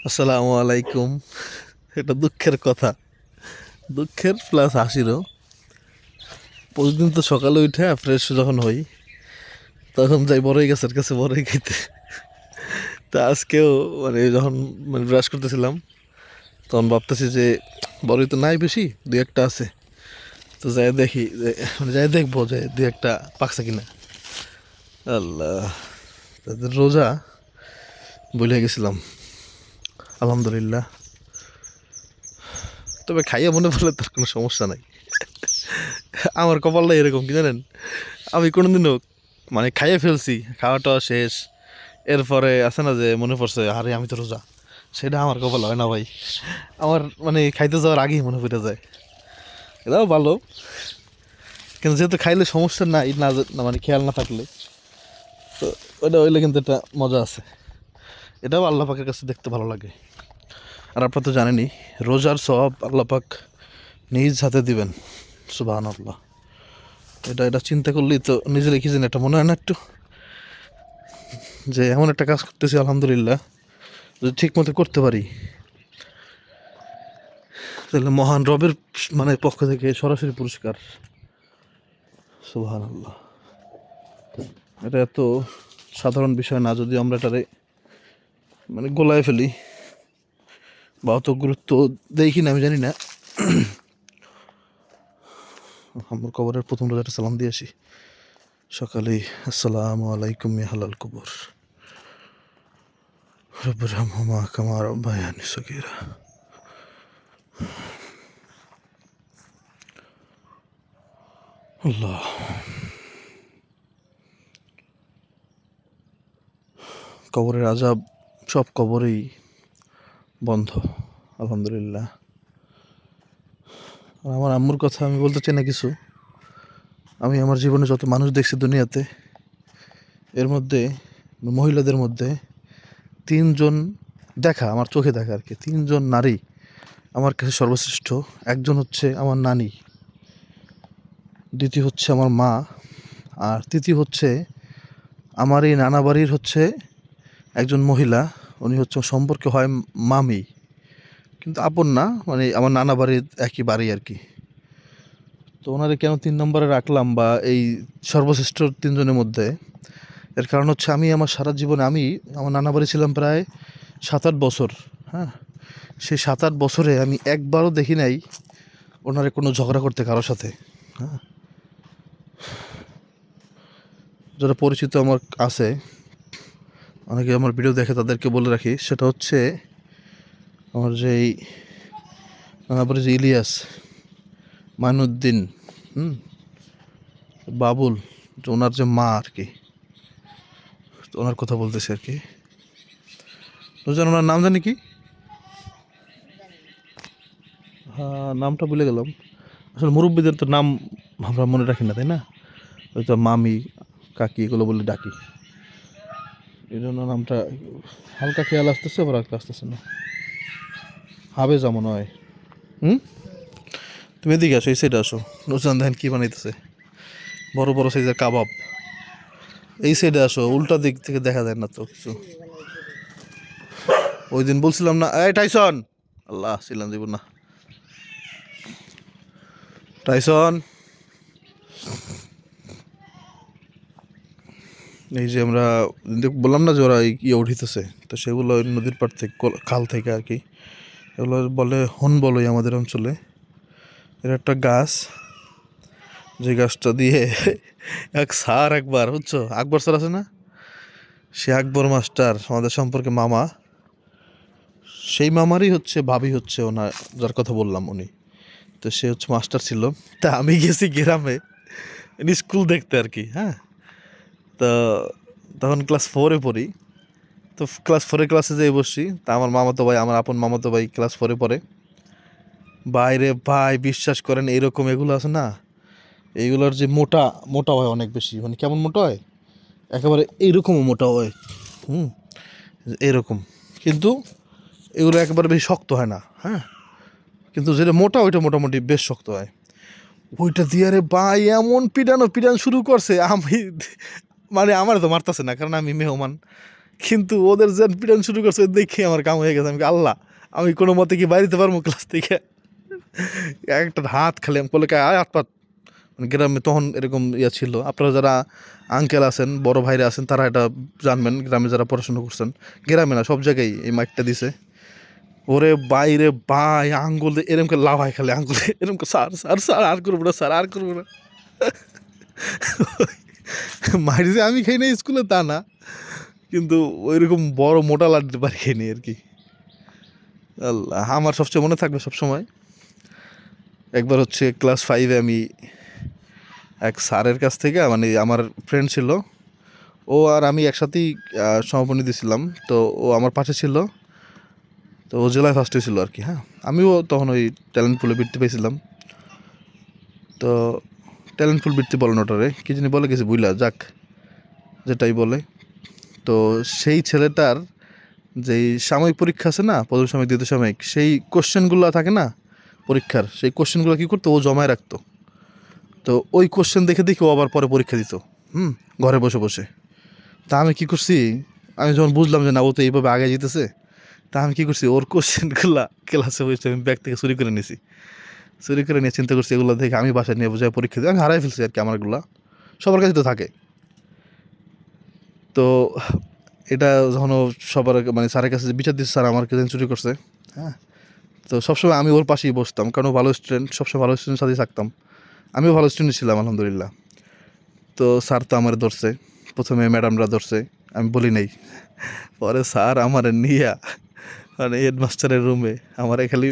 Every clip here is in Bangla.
আসসালামু আলাইকুম। এটা দুঃখের কথা, দুঃখের প্লাস হাসিরও। প্রতিদিন তো সকালে উঠে ফ্রেশ যখন হই তখন যাই বড়ই গাছের কাছে বড়ই খাইতে। তা আজকেও যখন ব্রাশ করতেছিলাম তখন ভাবতেছি যে বড়ই তো নাই বেশি, দুই একটা আছে। তো যাই দেখি যে যাই দেখবো যে দুই একটা পাকছে কিনা। আল্লাহ, তাদের রোজা ভুলে গেছিলাম। আলহামদুলিল্লাহ, তবে খাইয়া মনে পড়লে তার কোনো সমস্যা নাই। আমার কপালটা এরকম কি জানেন, আমি কোনোদিনও খাইয়ে ফেলছি, খাওয়াটা শেষ, এরপরে আছে না যে মনে পড়ছে আরে আমি তো রোজা, সেটা আমার কপাল হয় না ভাই। আমার খাইতে যাওয়ার আগেই মনে পড়ে যায়। এটাও ভালো, কিন্তু যেহেতু খাইলে সমস্যা নাই না, খেয়াল না থাকলে তো ওটা হইলে কিন্তু একটা মজা আছে। এটাও আল্লাহ পাকের কাছে দেখতে ভালো লাগে। আর আপনারা তো জানেনই, রোজার সব আল্লাহ পাক নিজ হাতে দিবেন। সুবহানাল্লাহ। এটা এটা চিন্তা করলেই তো নিজের কি যেন একটা মনে হয় না একটু, যে এমন একটা কাজ করতেছি আলহামদুলিল্লাহ, যদি ঠিক মতো করতে পারি তাহলে মহান রবের পক্ষ থেকে সরাসরি পুরস্কার। সুবহানাল্লাহ। এটা এত সাধারণ বিষয় না, যদি আমরা এটারে গোলায় ফেলি বা অত গুরুত্ব দেই কিনা আমি জানি না। আমার কবরের প্রথম রোজাটা সালাম দিয়ে আসি সকালেই। আসসালামু আলাইকুম ইয়া হালাল কবর, রব্বির হামহুমা কামা রাব্বায়ানি সগীরা। আল্লাহ, কবরের আজাব সব কবরেই বন্ধ আলহামদুলিল্লাহ। আর আমার আম্মুর কথা আমি বলতে চাই না কিছু। আমি আমার জীবনে যত মানুষ দেখছি দুনিয়াতে, এর মধ্যে মহিলাদের মধ্যে তিনজন দেখা, আমার চোখে দেখা আর কি, তিনজন নারী আমার কাছে সর্বশ্রেষ্ঠ। একজন হচ্ছে আমার নানি, দ্বিতীয় হচ্ছে আমার মা, আর তৃতীয় হচ্ছে আমার এই নানা বাড়ির হচ্ছে একজন মহিলা। উনি হচ্ছে সম্পর্কে হয় মামি, কিন্তু আপন না, আমার নানা বাড়ির একই বাড়ি আর কি। তো ওনারে কেন 3 নম্বরে রাখলাম বা এই সর্বশ্রেষ্ঠ তিনজনের মধ্যে, এর কারণ হচ্ছে আমি আমার সারা জীবনে আমার নানা বাড়ি ছিলাম প্রায় 7-8 বছর। হ্যাঁ, সেই 7-8 বছরে আমি একবারও দেখি নাই ওনারে কোনো ঝগড়া করতে কারোর সাথে। হ্যাঁ, যারা পরিচিত আমার আছে, অনেকে আমার ভিডিও দেখে, তাদেরকে বলে রাখি, সেটা হচ্ছে আমার যেই নানা বাড়ি যে ইলিয়াস, মাইনুদ্দিন, হুম, বাবুল, যে ওনার যে মা আর কি, ওনার কথা বলতেছি আর কি। বুঝলেন ওনার নাম জানি কি? হ্যাঁ, নামটা ভুলে গেলাম। আসলে মুরব্বীদের তো নাম আমরা মনে রাখি না, তাই না? হয়তো মামি, কাকি এগুলো বলে ডাকি, এই জন্য নামটা হালকা খেয়াল আসতেছে, আবার হালকা আসতেছে না। হাবেজা মনে হয়। হুম, তুমি এদিকে আসো, এই সাইডে আসো। নুরজান দেখেন কি বানাইতেছে, বড় বড় সাইজের কাবাব। এই সাইডে আসো, উল্টা দিক থেকে দেখা যায় না তো কিছু। ওই দিন বলছিলাম না, এই টাইসন, আল্লাহ ছিলাম দিব না, টাইসন। এই যে আমরা বললাম না যে ওরা ইয়ে উঠিতেছে, তো সেগুলো ওই নদীর পাড় থেকে, খাল থেকে আর কি। এগুলো বলে হন বলই আমাদের অঞ্চলে। এর একটা গাছ, যে গাছটা দিয়ে এক স্যার একবার, বুঝছো, আকবর স্যার আছে না, সে আকবর মাস্টার আমাদের সম্পর্কে মামা, সেই মামারই হচ্ছে ভাবি হচ্ছে ওনার, যার কথা বললাম উনি। তো সে হচ্ছে মাস্টার ছিল। তা আমি গেছি গ্রামে স্কুল দেখতে আর কি। হ্যাঁ, তো তখন ক্লাস 4-এ পড়ি। তো ক্লাস 4-এ ক্লাসে যেয়ে বসছি, তা আমার মামাতো ভাই, আমার আপন মামাতো ভাই ক্লাস 4-এ পড়ে। বাইরে ভাই বিশ্বাস করেন, এরকম এগুলো আছে না, এইগুলোর যে মোটা মোটা হয় অনেক বেশি, কেমন মোটা হয়, একেবারে এইরকমও মোটা হয়। হুম, এরকম, কিন্তু এগুলো একেবারে বেশি শক্ত হয় না। হ্যাঁ, কিন্তু যেটা মোটা ওইটা মোটামুটি বেশ শক্ত হয়। ওইটা দিয়ে আরে ভাই এমন পিটানো শুরু করছে, আমি আমার তো মারতেছে না, কারণ আমি মেহমান, কিন্তু ওদের যে পিটান শুরু করছে দেখে আমার কাম হয়ে গেছে। আমি আল্লাহ, আমি কোনো মতে কি বাইরে পারবো ক্লাস থেকে? একটা হাত খালি আমি বলে আয় হাত পাত। মানে গ্রামে তখন এরকম ইয়া ছিল। আপনারা যারা আঙ্কেল আছেন, বড় ভাইরা আছেন, তারা এটা জানবেন, গ্রামে যারা পড়াশোনা করছেন। গ্রামে না, সব জায়গায় এই মাইকটা দিছে। ওরে বাইরে বাই আঙ্গুল এরম করে লাভাই খালি আঙ্গুল এরম করে স্যার স্যার স্যার আর করবো না, স্যার আর করবো না। মাইর যে আমি খাই না স্কুলে তা না, কিন্তু ওইরকম বড় মোটা লাড্ডু পারি খাইনি আর কি। আল্লাহ, আমার সবচেয়ে মনে থাকবে সবসময়, একবার হচ্ছে ক্লাস 5-এ আমি এক স্যারের কাছ থেকে, মানে আমার ফ্রেন্ড ছিল, ও আর আমি একসাথেই সমাপনী দিছিলাম। তো ও আমার পাশে ছিল, তো ও জেলায় ফার্স্ট হয়েছিল আর কি। হ্যাঁ, আমিও তখন ওই ট্যালেন্ট পুলে বৃত্তি পেয়েছিলাম। তো ট্যালেন্ট পুল বৃত্তি বলে না ওটারে, কী জানি বলে গেছি বুঝলা, যাক যেটাই বলে। তো সেই ছেলেটার যেই সাময়িক পরীক্ষা আছে না, প্রথম সাময়িক দ্বিতীয় সাময়িক, সেই কোশ্চেনগুলো থাকে না পরীক্ষার, সেই কোশ্চেনগুলো কী করতো, ও জমায় রাখতো। তো ওই কোশ্চেন দেখে দেখে ও আবার পরে পরীক্ষা দিত, ঘরে বসে বসে। তা আমি কী করছি, আমি যখন বুঝলাম যে না ও তো এইভাবে আগে যেতেছে, তা আমি কী করছি, ওর কোশ্চেনগুলো ক্লাসে বসে আমি ব্যাগ থেকে চুরি করে নিয়েছি। চুরি করে নিয়ে চিন্তা করছি এগুলো দেখে আমি বাসায় নিয়ে বোঝায় পরীক্ষা দিই, আমি হারাই ফেলছি আর কি। আমারগুলো সবার কাছে তো থাকে। তো এটা যখন ও সবার মানে স্যারের কাছে যে বিচার দিচ্ছে, স্যার আমার কেদিন চুরি করছে, হ্যাঁ। তো সবসময় আমি ওর পাশেই বসতাম, কারণ ও ভালো স্টুডেন্ট, সবসময় ভালো স্টুডেন্টের সাথেই থাকতাম। আমিও ভালো স্টুডেন্ট ছিলাম আলহামদুলিল্লাহ। তো স্যার তো আমার ধরছে, প্রথমে ম্যাডামরা ধরছে, আমি বলি নাই। পরে স্যার আমার নিয়া মানে হেডমাস্টারের রুমে আমার খালি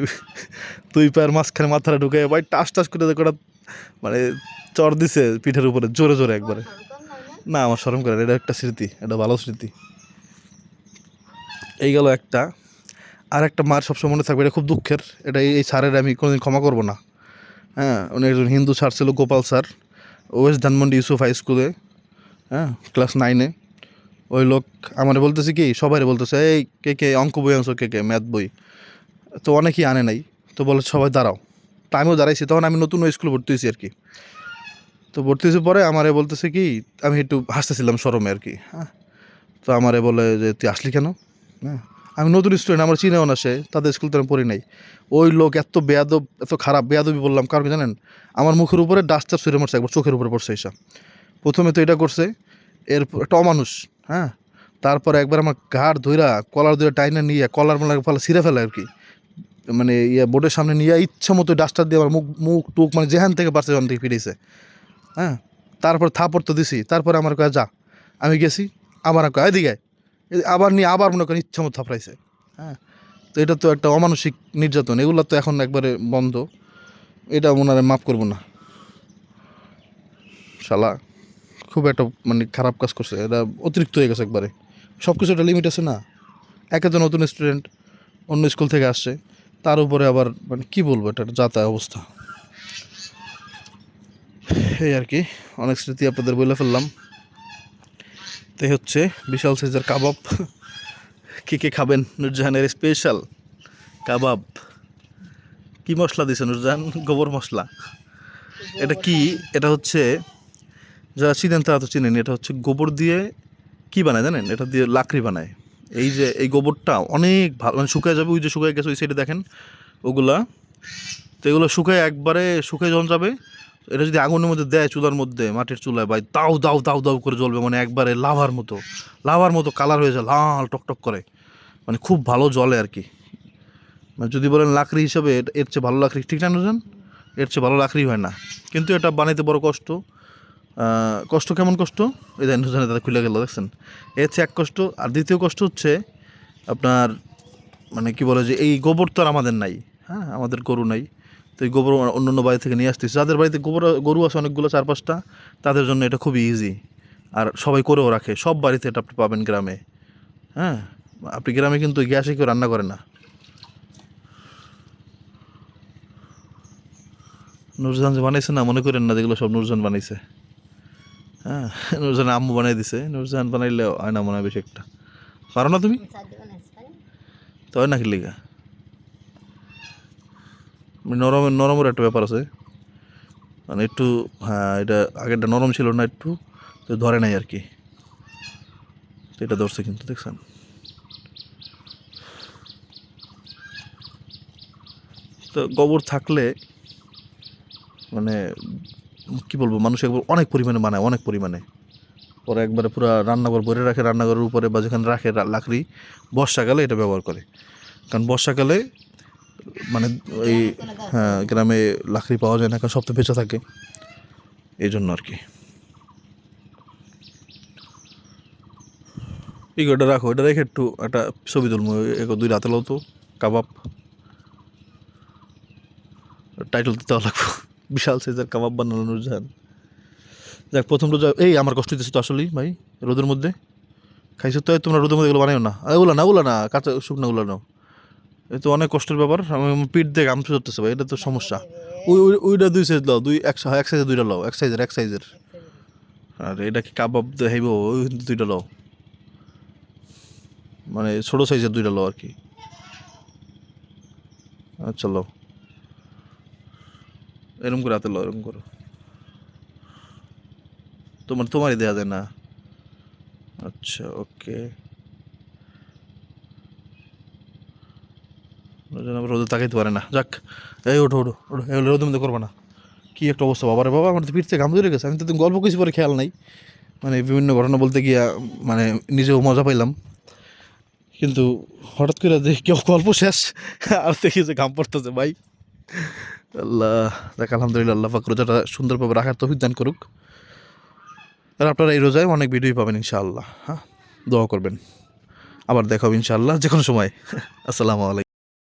2 পায়ের মাঝখানে মাথাটা ঢুকে ভাই টাস টাস করে কটা মানে চর দিছে পিঠের উপরে জোরে জোরে একবারে। না, আমার শরম করে, এটা একটা স্মৃতি, এটা ভালো স্মৃতি। এই গেল একটা। আর একটা মার সবসময় মনে থাকবে, এটা খুব দুঃখের, এটা এই স্যারের আমি কোনোদিন ক্ষমা করবো না। হ্যাঁ, উনি একজন হিন্দু স্যার ছিল, Gopal sir, west Dhanmondi Yusuf high স্কুলে, হ্যাঁ, ক্লাস 9-এ। ওই লোক আমার বলতেছে কি, সবাই বলতেছে এই কে কে অঙ্ক বই আনছো, কে কে ম্যাথ বই, তো অনেকেই আনে নাই। তো বলে সবাই দাঁড়াও, তা আমিও দাঁড়াইছি, তখন আমি নতুন ওই স্কুলে ভর্তি হয়েছি আর কি। তো ভর্তি হয়েছে পরে আমারে বলতেছে কি, আমি একটু হাসতেছিলাম শরমে আর কি, হ্যাঁ। তো আমারে বলে যে তুই আসলি কেন, হ্যাঁ। আমি নতুন স্টুডেন্ট, আমার চিনেও না সে, তাদের স্কুল তো আমি পড়ি নাই। ওই লোক এত বেয়াদব, এত খারাপ বেয়াদবি বললাম কারণ কি জানেন, আমার মুখের উপরে ডাস্টার ছুঁড়ে মারছে, একবার চোখের উপরে পড়ছে এসা। প্রথমে তো এটা করছে, এর একটা অমানুষ, হ্যাঁ। তারপরে একবার আমার ঘাড় ধইরা কলার ধরে টাইনা নিয়ে কলার মালার ফলে ছিঁড়ে ফেলে আর কি, মানে বোর্ডের সামনে নিয়ে ইচ্ছা মতো ডাস্টার দিয়ে আমার মুখ মুখ টুক মানে যেখান থেকে পারছে ওখান থেকে ফিরেছে, হ্যাঁ। তারপর থাপড় তো দিছি, তারপরে আমার কয়ে যা, আমি গেছি, আবার কয় এদিকে আয়। আবার নিয়ে আবার মনে করেন ইচ্ছা মতো থাপড়াইছে, হ্যাঁ। তো এটা তো একটা অমানসিক নির্যাতন, এগুলো তো এখন একবারে বন্ধ, এটা ওনারে মাফ করবো না। শালা খুব একটা মানে খারাপ কাজ করছে, এটা অতিরিক্ত হয়ে গেছে একবারে। সব কিছু একটা লিমিট আছে না। এক একজন নতুন স্টুডেন্ট অন্য স্কুল থেকে আসছে, তার উপরে আবার মানে কী বলবো, এটা একটা যাতা অবস্থা। এই আর কি, অনেক স্মৃতি আপনাদের বলে ফেললাম। তো হচ্ছে বিশাল সাইজের কাবাব, কী কী খাবেন, নুরজাহানের স্পেশাল কাবাব। কি মশলা দিছে নুরজাহান? গোবর মশলা। এটা কি, এটা হচ্ছে যারা চিনেন তারা তো চিনেন, এটা হচ্ছে গোবর দিয়ে কি বানায় জানেন, এটা দিয়ে লাকড়ি বানায়। এই যে এই গোবরটা অনেক ভালো মানে শুকায় যাবে, ওই যে শুকায় গেছে ওই সাইডে দেখেন ওগুলা। তো এগুলো শুকায় একবারে শুকায় যখন যাবে, এটা যদি আগুনের মধ্যে দেয়, চুলার মধ্যে মাটির চুলায়, ভাই দাউ দাউ দাউ দাউ করে জ্বলবে, মানে একবারে লাভার মতো কালার হয়ে যায়, লাল টকটক করে, মানে খুব ভালো জ্বলে আর কি। মানে যদি বলেন লাকড়ি হিসাবে এর চেয়ে ভালো লাকড়ি, ঠিক না নুরজান, এর চেয়ে ভালো লাকড়ি হয় না। কিন্তু এটা বানাইতে বড় কষ্ট। কষ্ট কেমন কষ্ট, এই যে নুরজানে দাদা খুলে গেল দেখছেন, এর চেয়ে এক কষ্ট। আর দ্বিতীয় কষ্ট হচ্ছে আপনার মানে কি বলে যে এই গোবর তো আর আমাদের নাই, হ্যাঁ, আমাদের গরু নাই। তো এই গোবর অন্য অন্য বাড়ি থেকে নিয়ে আসতেছি, যাদের বাড়িতে গরু আছে অনেকগুলো 4-5টা, তাদের জন্য এটা খুবই ইজি। আর সবাই করেও রাখে, সব বাড়িতে এটা আপনি পাবেন গ্রামে, হ্যাঁ। আপনি গ্রামে কিন্তু গ্যাসে কেউ রান্না করে না। নুরজাহান যে বানাইছে না, মনে করেন না যেগুলো সব নুরজাহান বানাইছে, হ্যাঁ। নুরজাহান আম্মু বানাই দিছে, নুরজাহান বানাইলে হয় না মনে হয় বেশি একটা। পারো না তুমি? তো হয় না কি লিগা, নরমের একটা ব্যাপার আছে, মানে একটু, হ্যাঁ, এটা আগেরটা নরম ছিল না একটু, তো ধরে নাই আর কি। তো এটা ধরছে কিন্তু দেখছেন। তো গোবর থাকলে মানে কি বলবো, মানুষ একবার অনেক পরিমাণে বানায়, অনেক পরিমাণে। পরে একবারে পুরো রান্নাঘর ভরে রাখে, রান্নাঘরের উপরে বা যেখানে রাখে লাকড়ি, বর্ষাকালে এটা ব্যবহার করে। কারণ বর্ষাকালে মানে ওই, হ্যাঁ, গ্রামে লাকড়ি পাওয়া যায় না, কারণ সব তো বেঁচে থাকে, এই জন্য আর কি। এটা রাখো, এটা রেখে একটু একটা ছবি তুলবো, দুই রাতে লো তো কাবাব, টাইটেল দিতে লাগবো, বিশাল সাইজের কাবাব বানানো নুরজাহান। যাক, প্রথম রোজা এই আমার কষ্ট দিতেছে তো আসলেই ভাই, রোদের মধ্যে খাইছো তো, তোমরা রোদের মধ্যে এগুলো বানাও না, ওগুলো না কাঁচা শুকনো গুলো নাও, এ তো অনেক কষ্টের ব্যাপার। আমি পিঠ দিয়ে গামছা ধরতেছে ভাই, এটা তো সমস্যা। ওইটা দুই সাইজ লাও, এক সাইজে দুইটা লাও, এক সাইজের। আর এটা কি কাবাব দেখাইব, ওই দুইটা লাও, মানে ছোটো সাইজের দুইটা লাও আর কি। আচ্ছা লাও, এরকম করে হাতে লাও, এরকম করো, তোমারই দেওয়া যায় না। আচ্ছা ওকে, রোদে তাকাইতে পারে না। যাক, এই ওঠো ওঠো ওঠো, এগুলো রোদের মধ্যে করবো না। কী একটা অবস্থা বাবা রে বাবা, আমার তো পিঠতে ঘাম ধরে গেছে। আমি তো গল্প কিছু পরে খেয়াল নাই, মানে বিভিন্ন ঘটনা বলতে গিয়া মানে নিজেও মজা পাইলাম, কিন্তু হঠাৎ করে দেখি কেউ গল্প শেষ আর দেখি যে ঘাম পড়তেছে ভাই। আল্লাহ, দেখ আলহামদুলিল্লাহ, আল্লাহ পাক রোজাটা সুন্দরভাবে রাখার তৌফিক দান করুক। আর আপনারা এই রোজায় অনেক ভিডিওই পাবেন ইনশাআল্লাহ। হ্যাঁ, দোয়া করবেন। আবার দেখা হবে ইনশাআল্লাহ যে কোনো সময়। আসসালামু আলাইকুম।